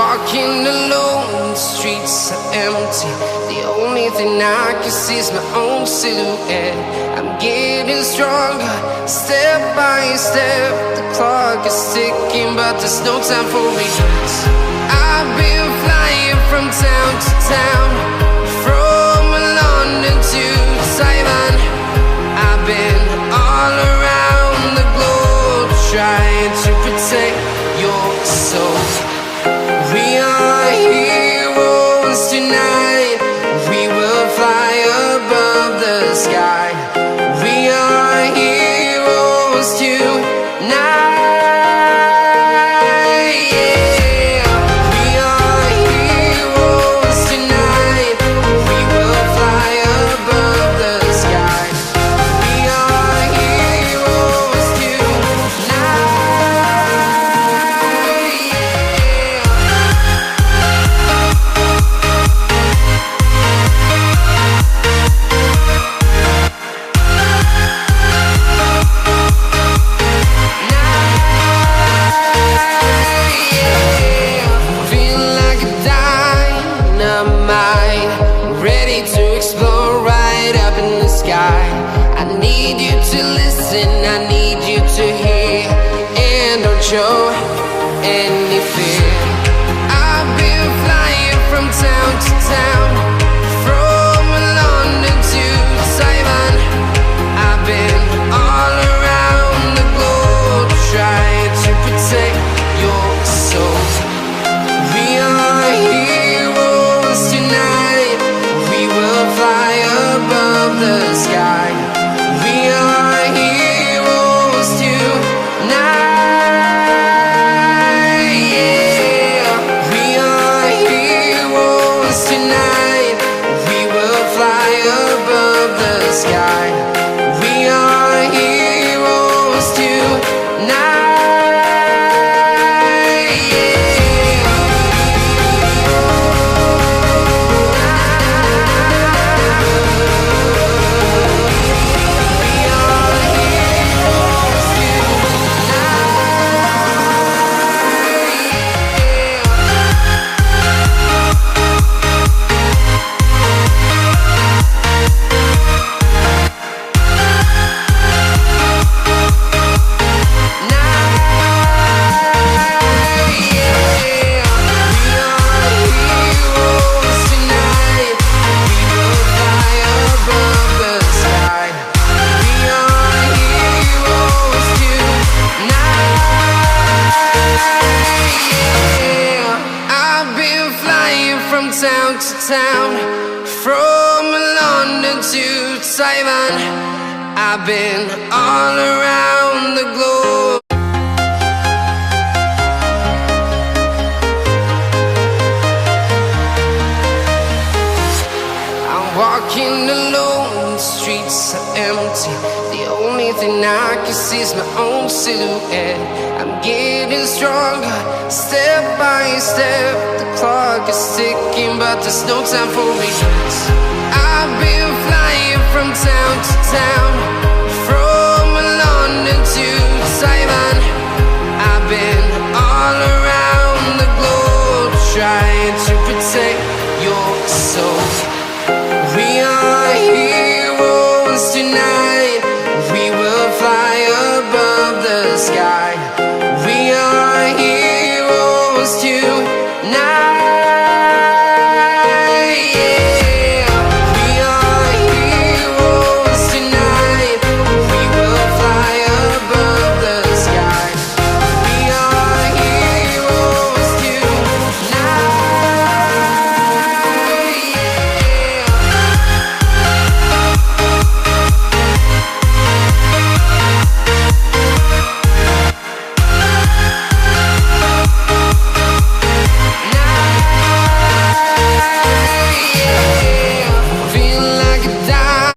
walking alone, the streets are empty. The only thing I can see is my own silhouette. I'm getting stronger, step by step. The clock is ticking, but there's no time for regrets. I've been flying from town to town, from London to Taiwan. I've been all around the globe, trying to protect your soul. We are heroes tonight. We will fly above the sky. We are heroes tonight. Yeah. We are heroes tonight. We will fly above the sky. We are heroes tonight. I need you to listen, I need you to hear, and don't show any fear. I've been flying from town to town, from London to Taiwan. I've been all around the globe, trying to protect your soul. We are heroes tonight. We will fly above the sky. We are heroes tonight. Yeah. We are heroes tonight. We will fly above the sky. We are heroes tonight. Town to town, from London to Taiwan. I've been all around the globe. I'm walking alone, the streets are empty. The only thing I can see is my own silhouette. I'm getting stronger, step by step. The clock is ticking, but there's no time for regrets. I've been flying from town